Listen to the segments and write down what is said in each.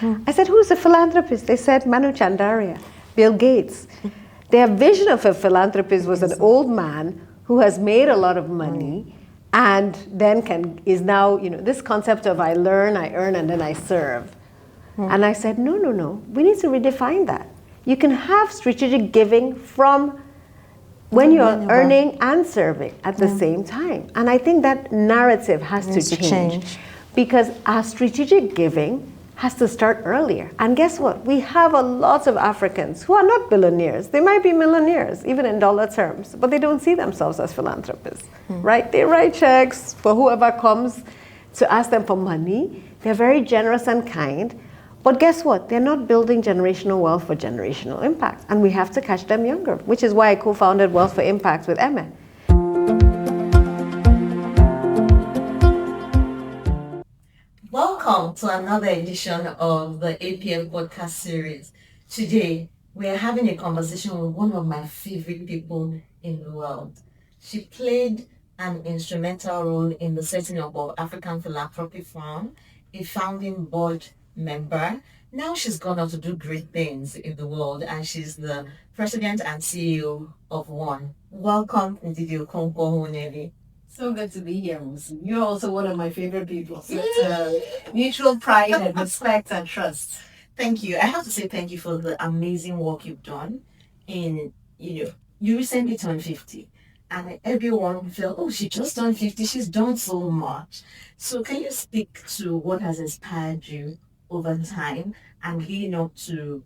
I said, who's a philanthropist? They said Manu Chandaria, Bill Gates. Their vision of a philanthropist was an old man who has made a lot of money and then is now, this concept of I learn, I earn, and then I serve. And I said, no, we need to redefine that. You can have strategic giving from when you're earning and serving at the same time. And I think that narrative has to change because our strategic giving has to start earlier. And guess what? We have a lot of Africans who are not billionaires. They might be millionaires, even in dollar terms, but they don't see themselves as philanthropists, right? They write checks for whoever comes to ask them for money. They're very generous and kind. But guess what? They're not building generational wealth for generational impact. And we have to catch them younger, which is why I co-founded Wealth for Impact with Emma. Welcome to another edition of the APF Podcast series. Today, we are having a conversation with one of my favorite people in the world. She played an instrumental role in the setting up of African Philanthropy Forum, a founding board member. Now she's gone on to do great things in the world, and she's the president and CEO of One. Welcome, Ndidi Okonkwo Nwuneli. So good to be here, Mosun. You're also one of my favorite people. So it's mutual pride and respect and trust. Thank you. I have to say thank you for the amazing work you've done. You recently turned 50. And everyone felt, oh, she just turned 50. She's done so much. So can you speak to what has inspired you over time and leading up to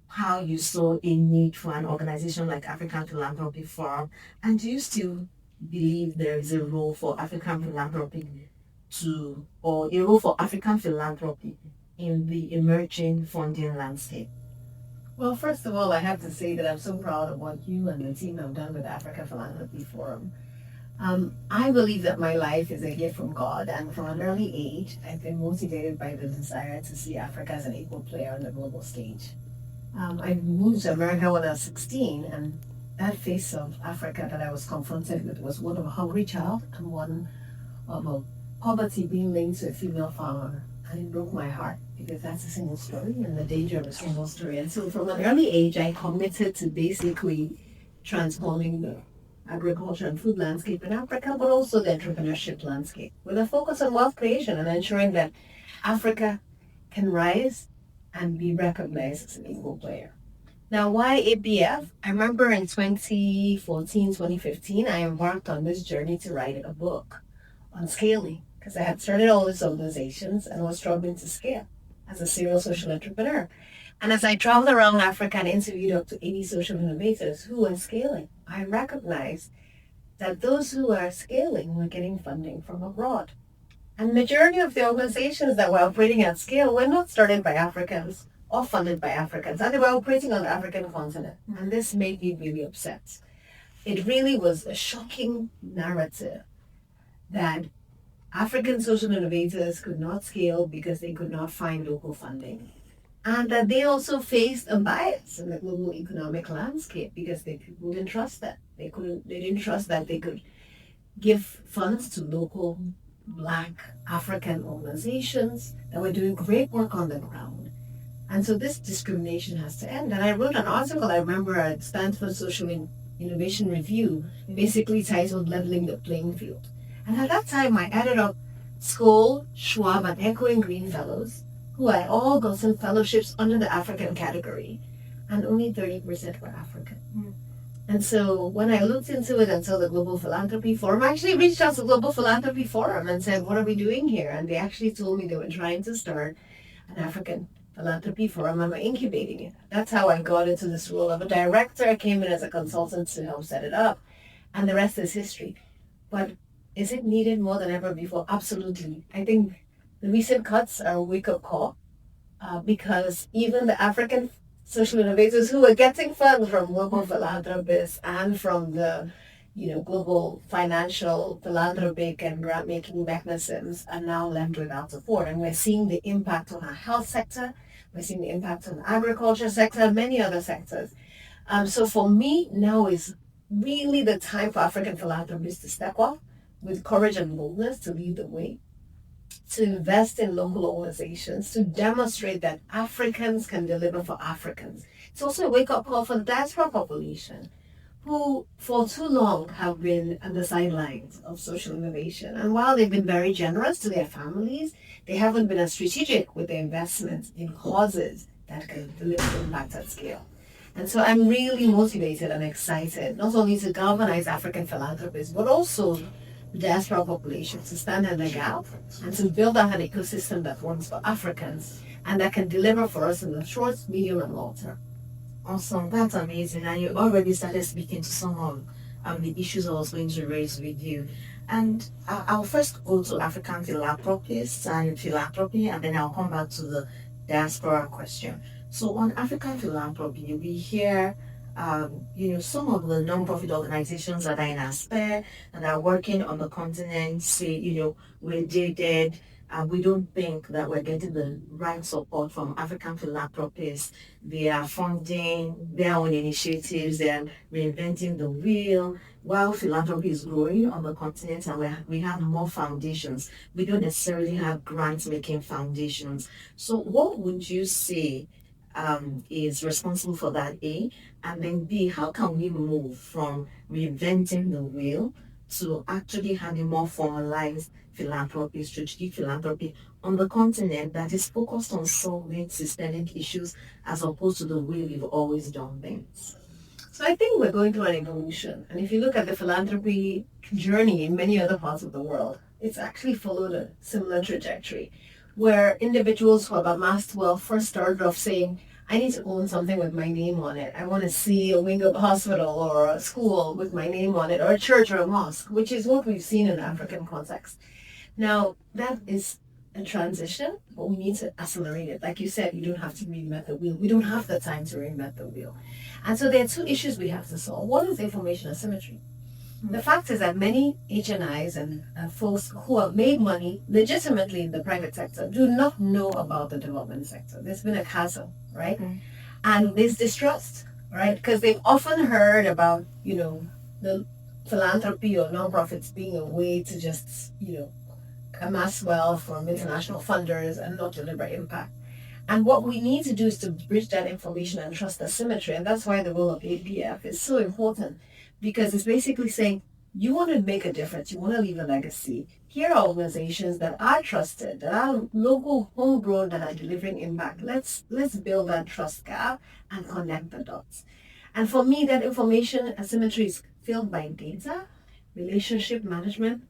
how you saw a need for an organization like African Philanthropy Forum? And do you still believe there is a role for African philanthropy or a role for African philanthropy in the emerging funding landscape? Well, first of all, I have to say that I'm so proud of what you and the team have done with African Philanthropy Forum. I believe that my life is a gift from God, and from an early age, I've been motivated by the desire to see Africa as an equal player on the global stage. I moved to America when I was 16, and that face of Africa that I was confronted with was one of a hungry child and one of a poverty being linked to a female farmer. And it broke my heart because that's a single story and the danger of a single story. And so from an early age, I committed to basically transforming the agriculture and food landscape in Africa, but also the entrepreneurship landscape with a focus on wealth creation and ensuring that Africa can rise and be recognized as an equal player. Now, why APF? I remember in 2014, 2015, I embarked on this journey to write a book on scaling because I had started all these organizations and was struggling to scale as a serial social entrepreneur. And as I traveled around Africa and interviewed up to 80 social innovators who were scaling, I recognized that those who were scaling were getting funding from abroad. And the majority of the organizations that were operating at scale were not started by Africans or funded by Africans, and they were operating on the African continent. And this made me really upset. It really was a shocking narrative that African social innovators could not scale because they could not find local funding. And that they also faced a bias in the global economic landscape because people didn't trust that. They didn't trust that they could give funds to local Black African organizations that were doing great work on the ground. And so this discrimination has to end. And I wrote an article, I remember, at Stanford Social Innovation Review, basically titled Leveling the Playing Field. And at that time, I added up Skoll, Schwab, and Echoing Green Fellows, who had all gotten fellowships under the African category, and only 30% were African. And so when I looked into it and saw the Global Philanthropy Forum, I actually reached out to Global Philanthropy Forum and said, what are we doing here? And they actually told me they were trying to start an African Philanthropy Forum and we're incubating it. That's how I got into this role of a director. I came in as a consultant to help set it up, and the rest is history. But is it needed more than ever before? Absolutely. I think the recent cuts are a wake-up call because even the African social innovators who are getting funds from global philanthropists and from the global financial, philanthropic and grant-making mechanisms are now left without support. And we're seeing the impact on our health sector, we're seeing the impact on the agriculture sector and many other sectors. So for me, now is really the time for African philanthropists to step up with courage and boldness to lead the way, to invest in local organizations, to demonstrate that Africans can deliver for Africans. It's also a wake-up call for the diaspora population, who for too long have been on the sidelines of social innovation. And while they've been very generous to their families, they haven't been as strategic with their investments in causes that can deliver impact at scale. And so I'm really motivated and excited, not only to galvanize African philanthropists, but also the diaspora population to stand in the gap and to build out an ecosystem that works for Africans and that can deliver for us in the short, medium, and long term. Awesome, that's amazing. And you already started speaking to some of the issues I was going to raise with you. And I'll first go to African philanthropists and philanthropy, and then I'll come back to the diaspora question. So on African philanthropy, we hear, some of the non-profit organizations that are in our sphere and are working on the continent say, we're jaded. We don't think that we're getting the right support from African philanthropists. They are funding their own initiatives. They are reinventing the wheel. While philanthropy is growing on the continent and we have more foundations, we don't necessarily have grant-making foundations. So what would you say is responsible for that, A? And then B, how can we move from reinventing the wheel to actually having more formalized philanthropy, strategic philanthropy on the continent that is focused on solving systemic issues as opposed to the way we've always done things? So I think we're going through an evolution. And if you look at the philanthropy journey in many other parts of the world, it's actually followed a similar trajectory where individuals who have amassed wealth first started off saying, I need to own something with my name on it. I want to see a wing of a hospital or a school with my name on it, or a church or a mosque, which is what we've seen in the African context. Now, that is a transition, but we need to accelerate it. Like you said, you don't have to reinvent the wheel. We don't have the time to reinvent the wheel. And so there are two issues we have to solve. One is information asymmetry. The fact is that many HNIs and folks who have made money legitimately in the private sector do not know about the development sector. There's been a chasm, right? Mm-hmm. And there's distrust, right? Because they've often heard about, the philanthropy or nonprofits being a way to just, amass wealth from international funders and not deliver impact. And what we need to do is to bridge that information and trust asymmetry. And that's why the role of APF is so important. Because it's basically saying, you want to make a difference, you want to leave a legacy. Here are organizations that are trusted, that are local, homegrown, that are delivering impact. Let's build that trust gap and connect the dots. And for me, that information asymmetry is filled by data, relationship management,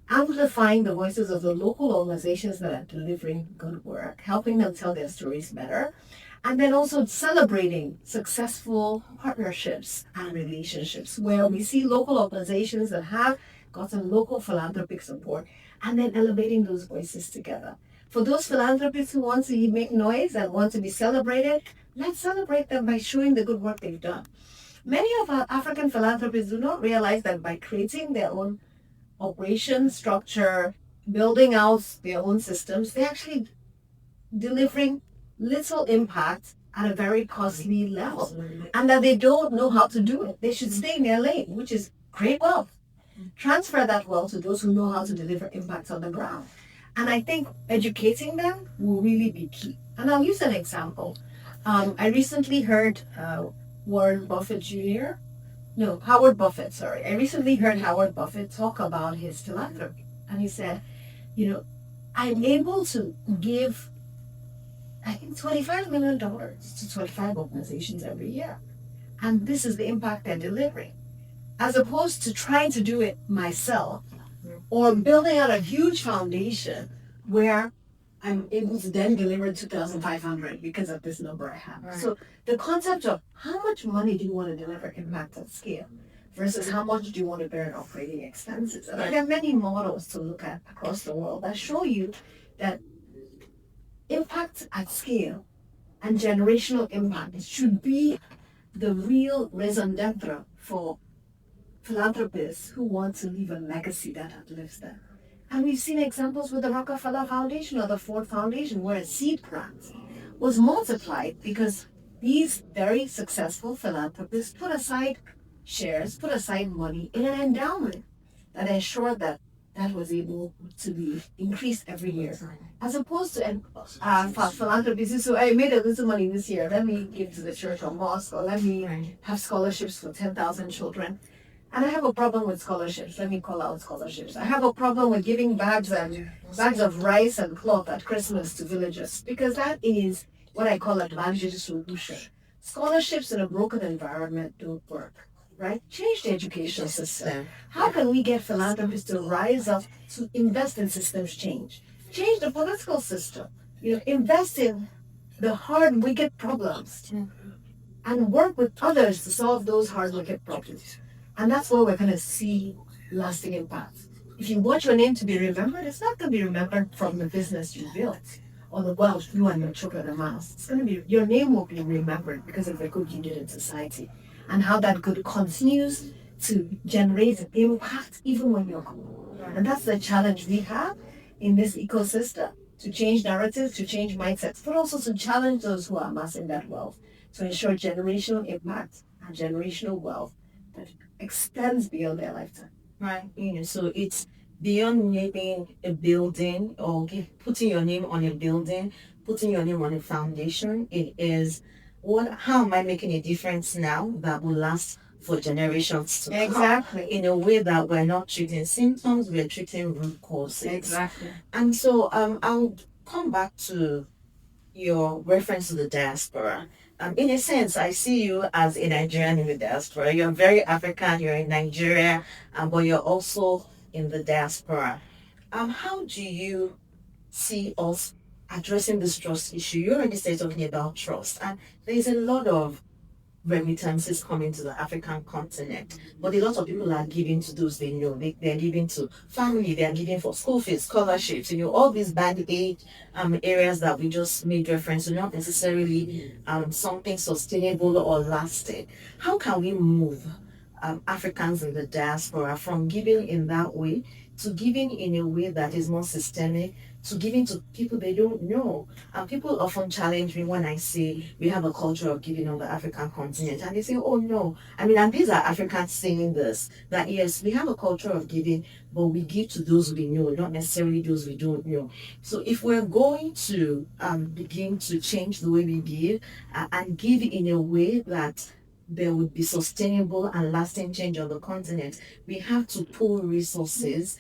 amplifying the voices of the local organizations that are delivering good work, helping them tell their stories better, and then also celebrating successful partnerships and relationships where we see local organizations that have gotten local philanthropic support and then elevating those voices together. For those philanthropists who want to make noise and want to be celebrated, let's celebrate them by showing the good work they've done. Many of our African philanthropists do not realize that by creating their own operation structure, building out their own systems, they're actually delivering little impact at a very costly level, and that they don't know how to do it. They should stay in their lane, which is create wealth. Transfer that wealth to those who know how to deliver impact on the ground. And I think educating them will really be key. And I'll use an example. I recently heard Howard Buffett. I recently heard Howard Buffett talk about his philanthropy. And he said, I'm able to give I think $25 million to 25 organizations every year. And this is the impact they're delivering. As opposed to trying to do it myself or building out a huge foundation where I'm able to then deliver 2,500 because of this number I have. Right. So the concept of how much money do you want to deliver impact at scale versus how much do you want to bear in operating expenses? And there are many models to look at across the world that show you that impact at scale and generational impact should be the real raison d'etre for philanthropists who want to leave a legacy that outlives them. And we've seen examples with the Rockefeller Foundation or the Ford Foundation where a seed grant was multiplied because these very successful philanthropists put aside shares, put aside money in an endowment that ensured that that was able to be increased every year. As opposed to philanthropists, so I made a little money this year, let me give to the church or mosque, or let me have scholarships for 10,000 children. And I have a problem with scholarships. Let me call out scholarships. I have a problem with giving bags of rice and cloth at Christmas to villagers, because that is what I call advantage solution. Scholarships in a broken environment don't work, right? Change the education system. How can we get philanthropists to rise up to invest in systems change? Change the political system. Invest in the hard, wicked problems and work with others to solve those hard, wicked problems. And that's where we're going to see lasting impact. If you want your name to be remembered, it's not going to be remembered from the business you built or the wealth you and your children amassed. It's going to be, your name will be remembered because of the good you did in society and how that good continues to generate impact even when you're gone. And that's the challenge we have in this ecosystem, to change narratives, to change mindsets, but also to challenge those who are amassing that wealth, to ensure generational impact and generational wealth that extends beyond their lifetime. Right. So it's beyond naming a building or putting your name on a building, putting your name on a foundation. It is how am I making a difference now that will last for generations to come? Exactly. In a way that we're not treating symptoms, we're treating root causes. Exactly. And so I'll come back to your reference to the diaspora. In a sense, I see you as a Nigerian in the diaspora. You're very African, you're in Nigeria, but you're also in the diaspora. How do you see us addressing this trust issue? You already started talking about trust, and there's a lot of remittances coming to the African continent, but a lot of people are giving to those they know. They're giving to family, they're giving for school fees, scholarships, all these band aid areas that we just made reference to, not necessarily something sustainable or lasting. How can we move Africans in the diaspora from giving in that way to giving in a way that is more systemic, to giving to people they don't know? And people often challenge me when I say we have a culture of giving on the African continent. And they say, oh no. And these are Africans saying this, that yes, we have a culture of giving, but we give to those we know, not necessarily those we don't know. So if we're going to begin to change the way we give and give in a way that there would be sustainable and lasting change on the continent, we have to pool resources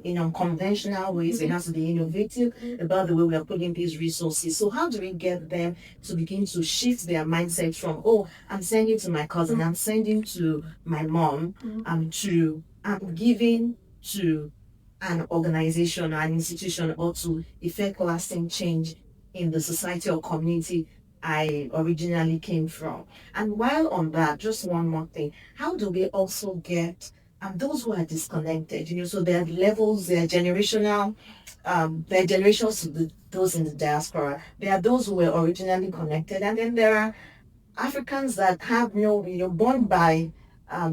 in unconventional ways. We have to be innovative about the way we are putting these resources. So how do we get them to begin to shift their mindset from, oh, I'm sending to my cousin, I'm sending to my mom, to giving to an organization or an institution, or to effect lasting change in the society or community I originally came from? And while on that, just one more thing, how do we also get those who are disconnected? So there are levels, there are generational, there are generations to those in the diaspora. There are those who were originally connected, and then there are Africans that have born by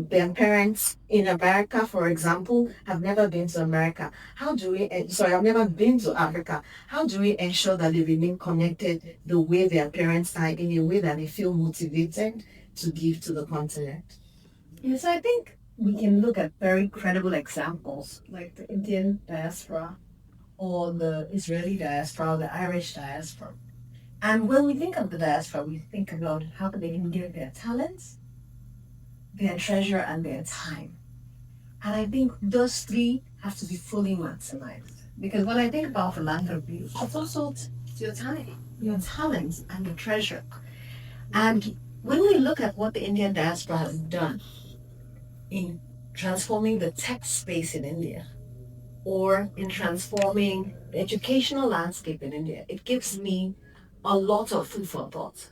their parents in America, for example, have never been to America. I've never been to Africa. How do we ensure that they remain connected the way their parents are, in a way that they feel motivated to give to the continent? Yes, I think we can look at very credible examples like the Indian diaspora or the Israeli diaspora or the Irish diaspora. And when we think of the diaspora, we think about how can they give their talents, their treasure, and their time. And I think those three have to be fully maximized. Because when I think about philanthropy, it's also your time, your talents, and your treasure. And when we look at what the Indian diaspora has done in transforming the tech space in India, or in transforming the educational landscape in India, it gives me a lot of food for thought.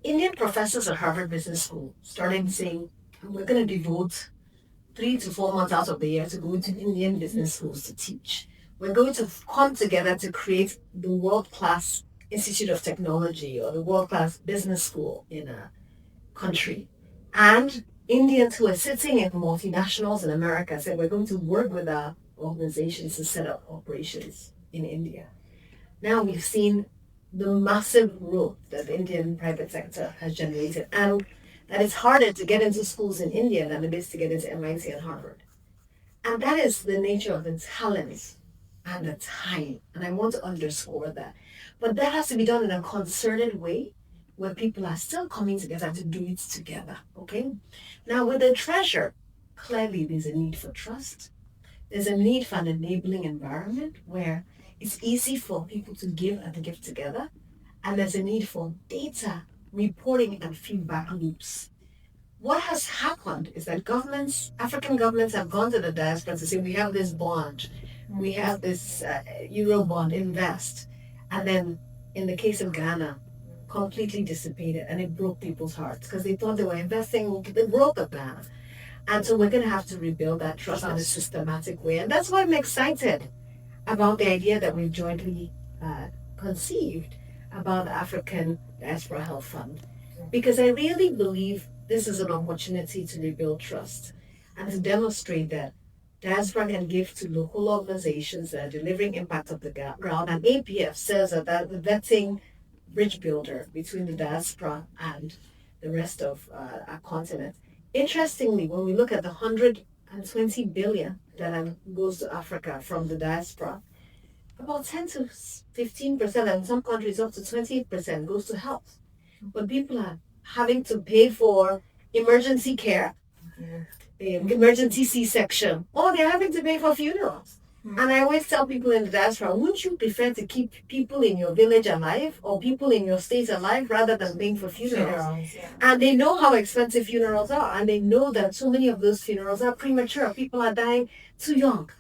Indian professors at Harvard Business School started saying, we're going to devote 3 to 4 months out of the year to go to Indian business schools to teach. We're going to come together to create the world-class Institute of Technology or the world-class business school in a country. And Indians who are sitting in multinationals in America said, we're going to work with our organizations to set up operations in India. Now we've seen the massive growth that the Indian private sector has generated, and that it's harder to get into schools in India than it is to get into MIT and Harvard. And that is the nature of the talent and the time. And I want to underscore that. But that has to be done in a concerted way where people are still coming together to do it together. Okay? Now, with the treasure, clearly there's a need for trust. There's a need for an enabling environment where it's easy for people to give and to give together. And there's a need for data, reporting, and feedback loops. What has happened is that governments, African governments, have gone to the diaspora to say, we have this bond, we have this Euro bond, invest. And then in the case of Ghana, completely dissipated, and it broke people's hearts because they thought they were investing, they broke the plan. And so we're going to have to rebuild that trust in a systematic way. And that's why I'm excited about the idea that we've jointly conceived about the African Diaspora Health Fund. Because I really believe this is an opportunity to rebuild trust and to demonstrate that diaspora can give to local organizations that are delivering impact of the ground. And APF serves as that vetting bridge builder between the diaspora and the rest of our continent. Interestingly, when we look at the 120 billion that goes to Africa from the diaspora, about 10 to 15%, and in some countries up to 28% goes to health. But people are having to pay for emergency care, emergency C-section, or they're having to pay for funerals. And I always tell people in the diaspora, wouldn't you prefer to keep people in your village alive or people in your state alive rather than paying for funerals? Yeah. And they know how expensive funerals are, and they know that so many of those funerals are premature. People are dying too young.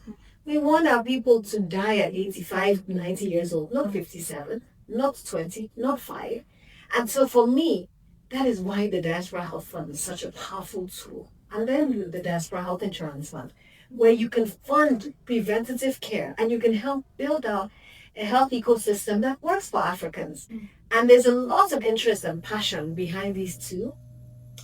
We want our people to die at 85, 90 years old, not 57, not 20, not 5. And so for me, that is why the Diaspora Health Fund is such a powerful tool. And then the Diaspora Health Insurance Fund, where you can fund preventative care and you can help build out a health ecosystem that works for Africans. And there's a lot of interest and passion behind these two.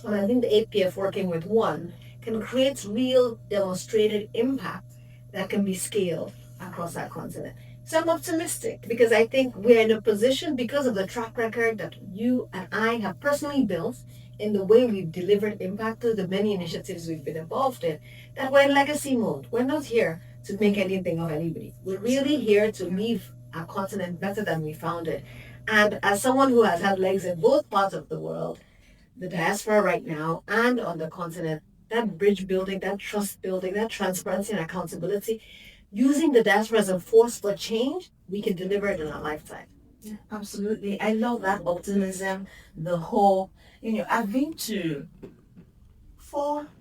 And I think the APF working with one can create real demonstrated impact that can be scaled across our continent. So I'm optimistic because I think we're in a position, because of the track record that you and I have personally built in the way we've delivered impact to the many initiatives we've been involved in, that we're in legacy mode. We're not here to make anything of anybody. We're really here to leave our continent better than we found it. And as someone who has had legs in both parts of the world, the diaspora right now and on the continent, that bridge building, that trust building, that transparency and accountability, using the diaspora as a force for change, we can deliver it in our lifetime. Yeah, absolutely. I love that optimism. The whole, I've been to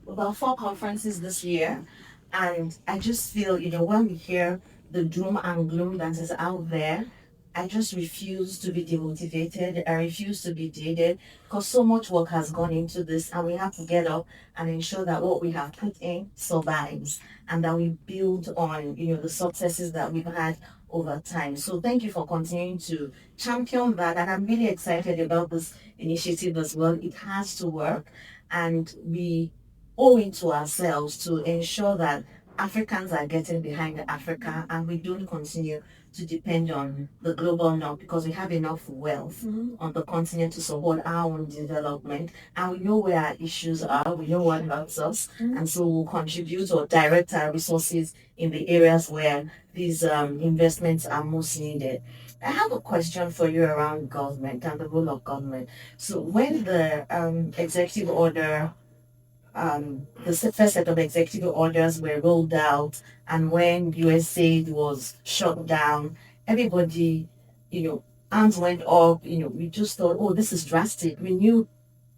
about four conferences this year, and I just feel, when we hear the doom and gloom that is out there, I just refuse to be demotivated. I refuse to be jaded because so much work has gone into this, and we have to get up and ensure that what we have put in survives and that we build on, the successes that we've had over time. So thank you for continuing to champion that. And I'm really excited about this initiative as well. It has to work, and we owe it to ourselves to ensure that Africans are getting behind Africa and we don't continue to depend on the global north because we have enough wealth on the continent to support our own development, and we know where our issues are, we know what hurts us, and so we'll contribute or direct our resources in the areas where these investments are most needed. I have a question for you around government and the role of government. So when the executive order the first set of executive orders were rolled out, and when USAID was shut down, everybody, hands went up. We just thought, oh, this is drastic. We knew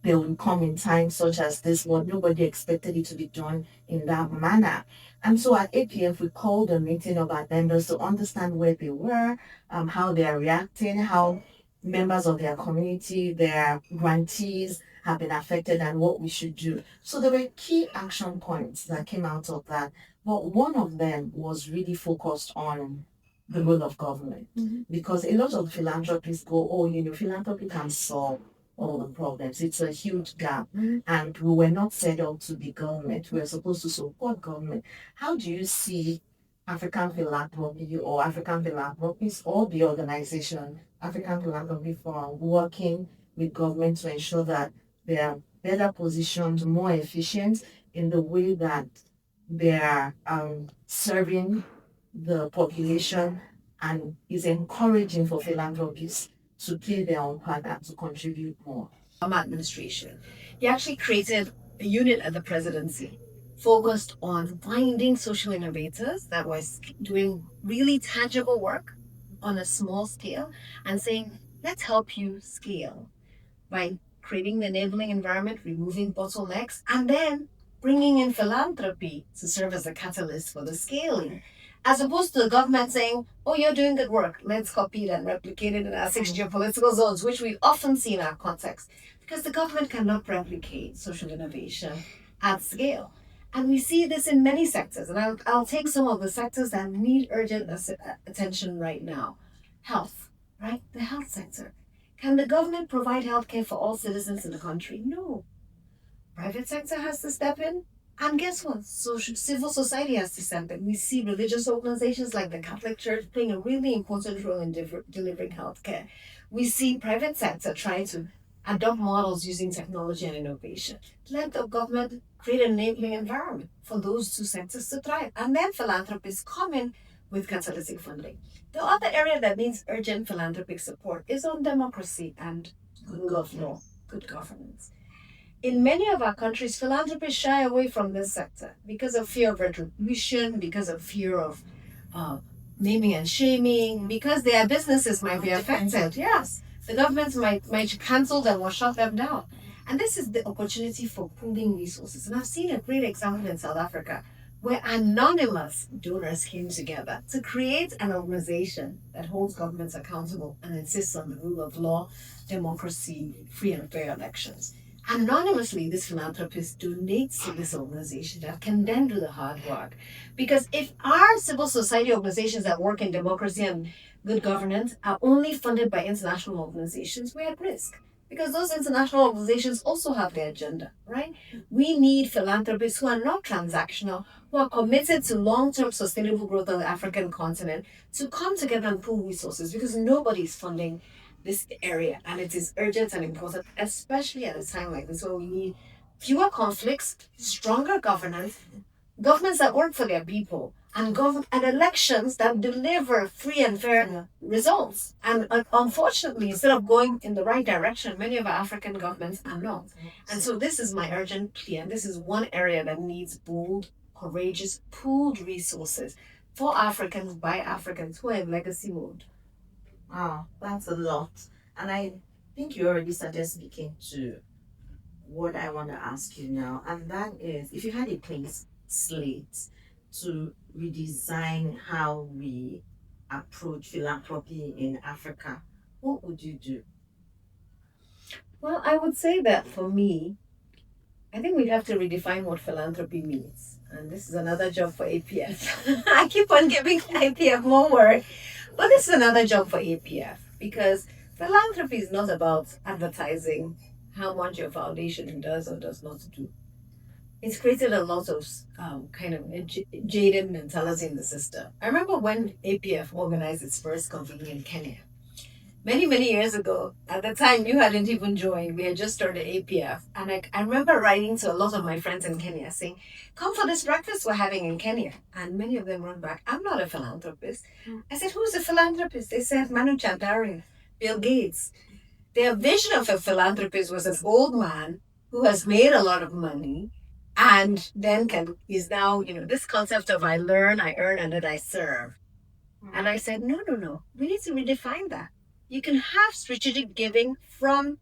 they would come in times such as this one. Nobody expected it to be done in that manner. And so at APF, we called a meeting of our members to understand where they were, how they are reacting, how members of their community, their grantees, have been affected and what we should do. So there were key action points that came out of that. But one of them was really focused on the role of government. Because a lot of philanthropists go, philanthropy can solve all the problems. It's a huge gap. And we were not set up to be government. We were supposed to support government. How do you see African Philanthropy or African Philanthropists or the organization, African Philanthropy Forum, working with government to ensure that they are better positioned, more efficient in the way that they are serving the population and is encouraging for philanthropists to play their own part and to contribute more. Administration. He actually created a unit at the presidency focused on finding social innovators that was doing really tangible work on a small scale and saying, let's help you scale by creating the enabling environment, removing bottlenecks, and then bringing in philanthropy to serve as a catalyst for the scaling. As opposed to the government saying, oh, you're doing good work, let's copy it and replicate it in our 6 geopolitical zones, which we often see in our context, because the government cannot replicate social innovation at scale. And we see this in many sectors, and I'll take some of the sectors that need urgent attention right now. Health, right? The health sector. Can the government provide healthcare for all citizens in the country? No. Private sector has to step in. And guess what? Civil society has to step in. We see religious organizations like the Catholic Church playing a really important role in delivering healthcare. We see private sector trying to adopt models using technology and innovation. Let the government create an enabling environment for those two sectors to thrive. And then philanthropists come in with catalytic funding. The other area that needs urgent philanthropic support is on democracy and good governance. In many of our countries, philanthropists shy away from this sector because of fear of retribution, because of fear of naming and shaming, because their businesses might be affected. Yes, the governments might cancel them or shut them down. And this is the opportunity for pooling resources. And I've seen a great example in South Africa where anonymous donors came together to create an organization that holds governments accountable and insists on the rule of law, democracy, free and fair elections. Anonymously, this philanthropist donates to this organization that can then do the hard work. Because if our civil society organizations that work in democracy and good governance are only funded by international organizations, we're at risk. Because those international organizations also have their agenda, right? We need philanthropists who are not transactional, who are committed to long-term sustainable growth of the African continent to come together and pool resources, because nobody's funding this area, and it is urgent and important, especially at a time like this where we need fewer conflicts, stronger governance, governments that work for their people, and elections that deliver free and fair results. And unfortunately, instead of going in the right direction, many of our African governments are not. And so this is my urgent plea, and this is one area that needs bold, courageous, pooled resources for Africans by Africans who are in legacy mode. Wow, that's a lot. And I think you already started speaking to what I want to ask you now. And that is, if you had a clean slate to redesign how we approach philanthropy in Africa, what would you do? Well, I would say that for me, I think we have to redefine what philanthropy means. And this is another job for APF. I keep on giving APF more work, but this is another job for APF, because philanthropy is not about advertising how much your foundation does or does not do. It's created a lot of kind of jaded mentality in the system. I remember when APF organized its first convening in Kenya. Many, many years ago, at the time you hadn't even joined, we had just started APF. And I remember writing to a lot of my friends in Kenya saying, come for this breakfast we're having in Kenya. And many of them wrote back, I'm not a philanthropist. I said, who's a philanthropist? They said, Manu Chandaria, Bill Gates. Their vision of a philanthropist was an old man who has made a lot of money and then is now, this concept of I learn, I earn, and then I serve. And I said, no, we need to redefine that. You can have strategic giving from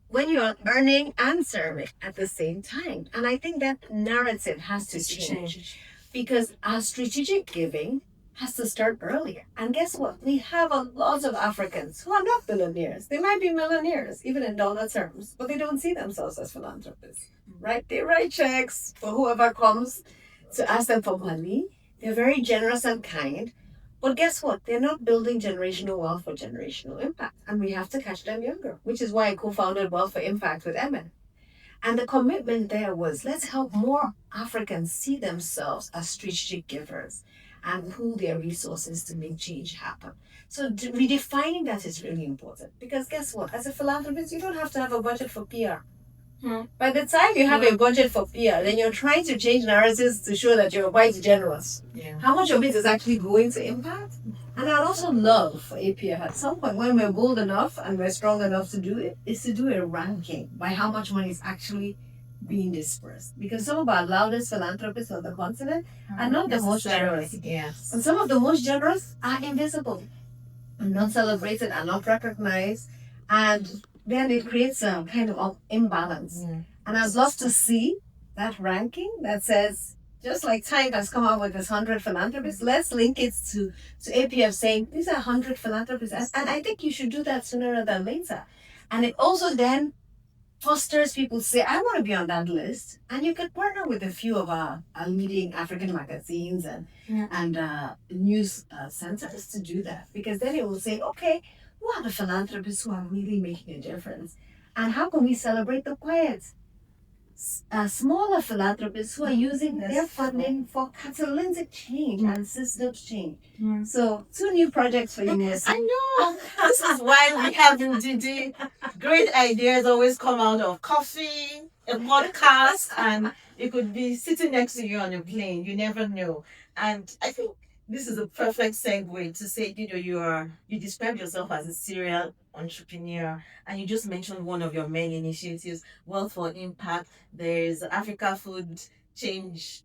when you're earning and serving at the same time. And I think that narrative has to change, because our strategic giving has to start earlier. And guess what? We have a lot of Africans who are not billionaires. They might be millionaires, even in dollar terms, but they don't see themselves as philanthropists, right? They write checks for whoever comes to ask them for money. They're very generous and kind. But guess what? They're not building generational wealth for generational impact. And we have to catch them younger, which is why I co-founded Wealth for Impact with Emin. And the commitment there was, let's help more Africans see themselves as strategic givers and pool their resources to make change happen. So redefining that is really important. Because guess what? As a philanthropist, you don't have to have a budget for PR. By the time you have a budget for PR, then you're trying to change narratives to show that you're quite generous. Yeah. How much of it is actually going to impact? And I'd also love for APF at some point when we're bold enough and we're strong enough to do it, is to do a ranking by how much money is actually being dispersed. Because some of our loudest philanthropists on the continent are not the most generous. Yes. And some of the most generous are invisible and not celebrated and not recognized. And then it creates a kind of imbalance. And I'd love to see that ranking that says, just like Time has come out with this 100 philanthropists, let's link it to APF saying, these are 100 philanthropists. And I think you should do that sooner than later. And it also then fosters people to say, I want to be on that list. And you could partner with a few of our leading African magazines and news centers to do that. Because then it will say, okay, who are the philanthropists who are really making a difference? And how can we celebrate the quiet, smaller philanthropists who are using their funding for catalytic change and systems change? So 2 new projects for you. I know. This is why we have Ndidi. Great ideas always come out of coffee, a podcast, and it could be sitting next to you on a plane. You never know. And I think this is a perfect segue to say, you described yourself as a serial entrepreneur, and you just mentioned one of your many initiatives, Wealth for Impact. There's Africa Food Change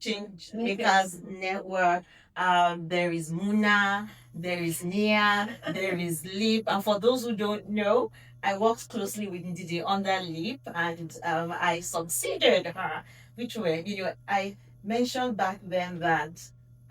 Makers Network. There is Muna, there is Nia, there is Leap. And for those who don't know, I worked closely with Ndidi under Leap, and I succeeded her, which were, I mentioned back then that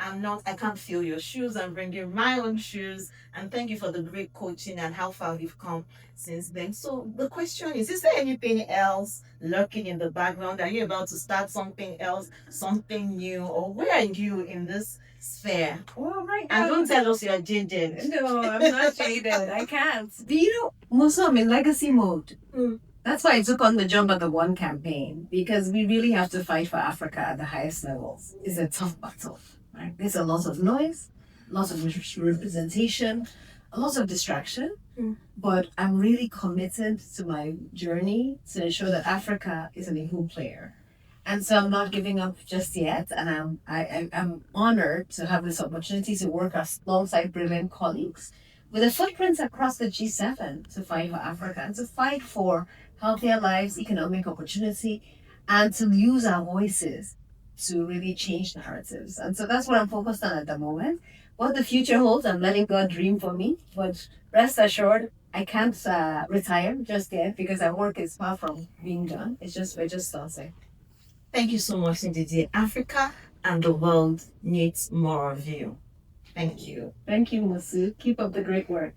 I can't fill your shoes. I'm bringing my own shoes. And thank you for the great coaching and how far we've come since then. So the question is there anything else lurking in the background? Are you about to start something else, something new? Or where are you in this sphere? Well, right And now, don't tell us you're jaded. no, I'm not jaded. I can't. Do you know, Mosun, I'm in legacy mode. That's why I took on the Jump at the One campaign, because we really have to fight for Africa at the highest levels. It's a tough battle. Right? There's a lot of noise, lots of representation, a lot of distraction, but I'm really committed to my journey to ensure that Africa is an equal player. And so I'm not giving up just yet, and I'm honored to have this opportunity to work alongside brilliant colleagues with a footprint across the G7 to fight for Africa and to fight for healthier lives, economic opportunity, and to use our voices to really change narratives. And so that's what I'm focused on at the moment. What the future holds, I'm letting God dream for me. But rest assured, I can't retire just yet because our work is far from being done. We're just starting. Thank you so much, Ndidi. Africa and the world needs more of you. Thank you. Thank you, Mosu. Keep up the great work.